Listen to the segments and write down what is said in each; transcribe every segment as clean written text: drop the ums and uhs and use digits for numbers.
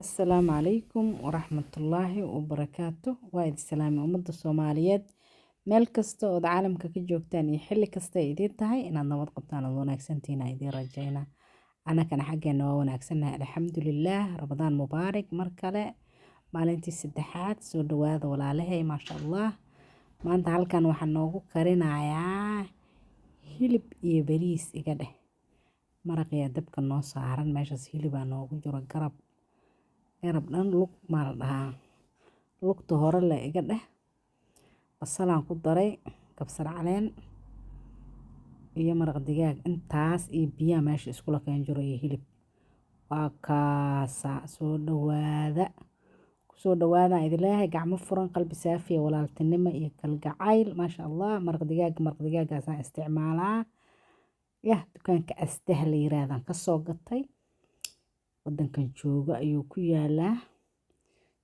السلام عليكم ورحمة الله وبركاته وايد السلام أمد الصوماليات meel kasta ood caalamka ka joogtaan iyo xilli kasta ay idiin tahay inaad nabad qabtaan oo wanaagsantihiin aan idiin rajaynaa anakana xaggeena waa wanaagsannahay alxamdulillaah rabadaan mubaarak mar kale maalintii saddexaad soo dhawaada walaalahay maasha allah maanta halkan waxaan noogu karinayaa hilib iyo bariis iga dheh maraqiya dabka noo saaran meeshaas hilibaa noogu jiro garab dhan lug maa la dhahaa lugta hore le iga dheh basalaan ku daray kabsar caleen iyo maraq digaag intaas iyo biyaha meesha iskula keen jiro iyo hilib waa kaasa soo dhawaada idin leeyahay gacmo furan qalbi saafiya walaaltinimo iyo kalgacayl maasha allah maraq digaagaasaan isticmaalaa dukaanka astaha la yiraahdaan kasoo gatay wadankan jooga ayuu ku yaalaa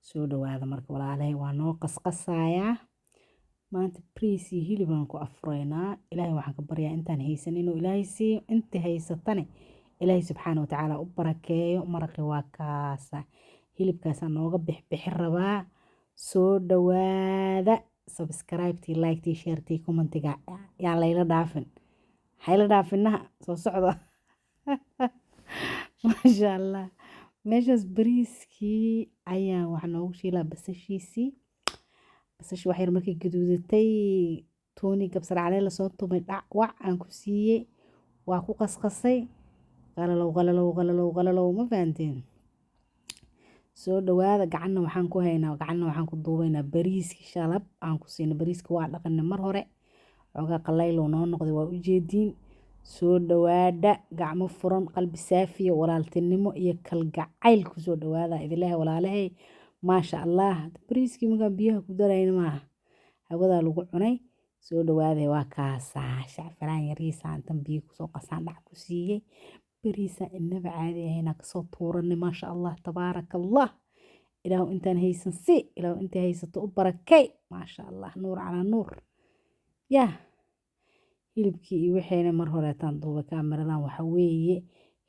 soo dhawaada marka walaalahay waa noo qasqasayaa maanta bariis iyo hilib aan ku afreynaa ilaahay waxaan ka baryaa intaan haysan inuu ilaahay siiyo inta haysatane ilaahay subxaana wa tacaala u barakeeyo maraqi waa kaasa hilibkaasaan nooga bixbixi rabaa soo dhawaada subscribe-tii like-tii share-tii commentiga yaa layla dhaafin hayla dhaafinaha soo socda maasha allah meeshaas bariiskii ayaan waxaa noogu shiilaa basashiisii basasha wax yar markay gaduudatay tooni kabsar caleen lasoo tumay dhac wac aan ku siiyey waa ku qasqasay qalalow ma fahanteen soo dhawaada gacanna waxaan ku haynaa gacanna waxaan ku duubaynaa bariiskii shalab aan ku siina bariiska waa dhaqanay mar hore xoogaa qalaylow noo noqday waa ujeediin soo dhawaada gacmo furan qalbi saafiya walaaltinimo iyo kalgacayl ku soo dhawaada idilaahay walaalahay maasha allah bariiskii markaan biyaha ku darayna maaha hawadaa lagu cunay soo dhawaaday waa kaasaa shacfaraan yariisa intan biyo kusoo qasaan dhac ku siiyey bariisa inaba caadi ahayna kasoo tuuranay maasha allah tabaaraka allah ilaahu intaan haysan si ilaahu intii haysato u barakay maasha allah nuur calaa nuur yaa hilibkii iyo waxayna mar horeetaan duuba kaamiradan waxa weeye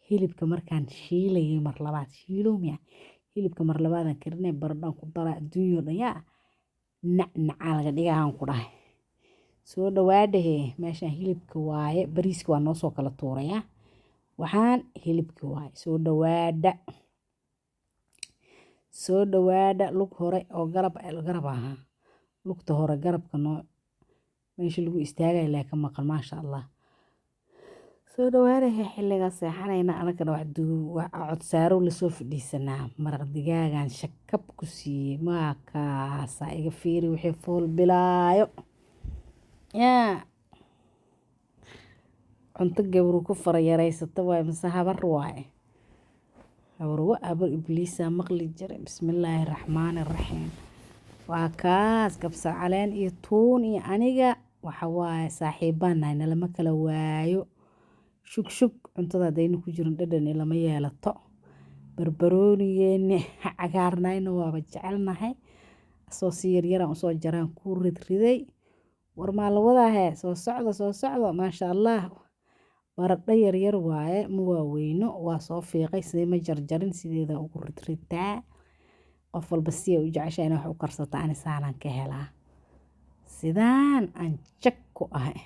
hilibka markaan shiilayay mar labaad shiilowmiya hilibka mar labaadan karinay baradhaan ku dara adduunyo dhan yaa nacnacaa laga dhigahan ku dhahay soo dhawaadhahe meeshaan hilibka waaye bariiska waa noo soo kala tuuraya waxaan hilibka waaye soo dhawaada lug hore oo garab ahaa lugta hore garabka noo meesha lagu istaagay laa ka maqan maasha allah soo dhawaadahe xilligaa seexanayna anagana wax codsaaro lasoo fadhiisanaa maraq digaagan shakab ku siiyey maakaasa iga fiiri wixii fool bilaayo yaa cunto gabru ku fara yaraysata waay mise habar waaye habar ibliisa maqli jiray bismillaahi raxmaani raxiim waa kaas kabsar caleen iyo tuun iyo aniga waxa waaye saaxiibaan nahay nalama kala waayo shug cuntada hadayna ku jirin dhadhan lama yeelato barbaroonigeeni cagaarnayna waaba jecelnahay asoo si yaryaraan usoo jaraan ku ridriday war maa la wadaahe soo socdo maasha allah baradho yaryar waaye ma waaweyno waa soo fiiqay sidee ma jarjarin sideeda ugu ridridaa qof walba si ay u jeceshahay inay wax u karsata ani saanaan ka helaa sidaan aan jag ku ahay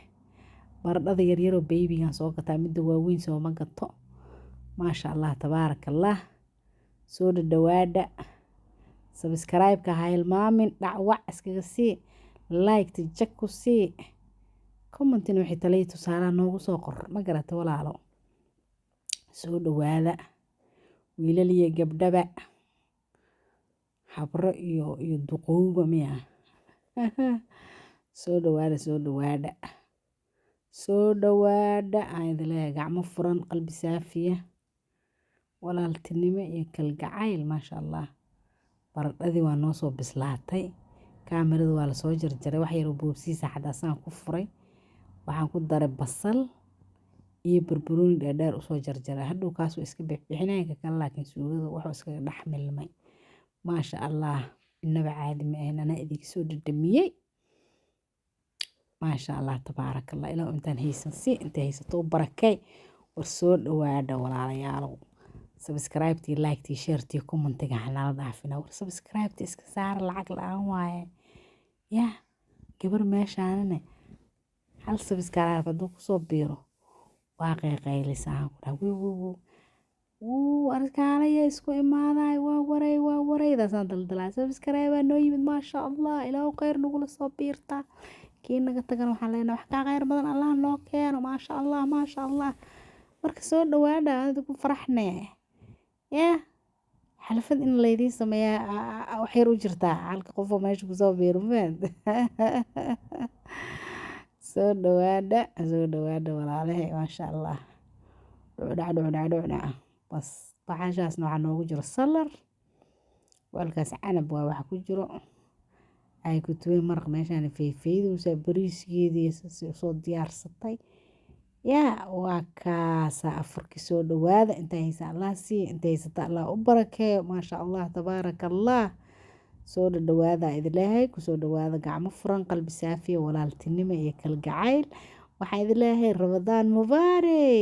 baradhada yaryaroo baybigan soo gataa midda waaweyn sooma gato maasha allah tabaaraka allah soo dhawaada subscribe-ka ha hilmaamin dhacwac iskaga sii like-ta jag ku sii commentina wixii taliya tusaalaha noogu soo qor ma garata walaalo soo dhawaada wiilal iyo gabdhaba habro iyo duqowba miya soo dhawaada aan idin leeyahay gacmo furan qalbi saafiya walaaltinimo iyo kalgacayl maasha allah baradhadii waa noo soo bislaatay kaamirada waa lasoo jarjaray wax yaroo boobsiisa xadaasaan ku furay waxaan ku daray basal iyo barbarooni dhaadheer usoo jarjaray hadhow kaasoo iska bixbixinaya ka kale laakiin suugada wuxuu iskaga dhex milmay maasha allah inaba caadi ma ahayn anaa idinka soo dhadhamiyey maasha allah tabaaraka allah ilaahu intaan haysan si inta haysato u barakay war soo dhawaada walaalayaalow subscribe tii like tii share tii comment ga hanala dhaafina war subscribe tii iska saar lacag la'aan waaye yaa gabar meeshaanane hal subscribe hadduu kusoo biiro waa qaylisaan ku dhaw arkaalaya isku imaaday waa waray daasaan daldalaa subscribe baa noo yimid maasha allah ilaahu khayr nagula soo biirta kii naga tagan waxaan leenahay wax kaa khayr badan allah noo keeno maasha allah marka soo dhawaada aad ku faraxnee yaa xalfad in laydiin sameeyaa wax yar u jirtaa halka qof oo meesha kusoo biiro maad soo dhawaada walaalahay maasha allah dhucdhac bas baxashaasna waxaa noogu jiro salar walkaas canab waa waxa ku jiro ay ku tuween maraq meeshaan feefeydaysa bariiskeedii soo diyaarsatay yaa waa kaasa afarkii soo dhawaada intay haysa allah sii intay haysata allah u barakeeyo maasha allah tabaaraka allah soo dhawaada idilaahay kusoo dhawaada gacmo furan qalbi saafiya walaaltinimo iyo kalgacayl waxaan idilaahay ramadaan mubaarak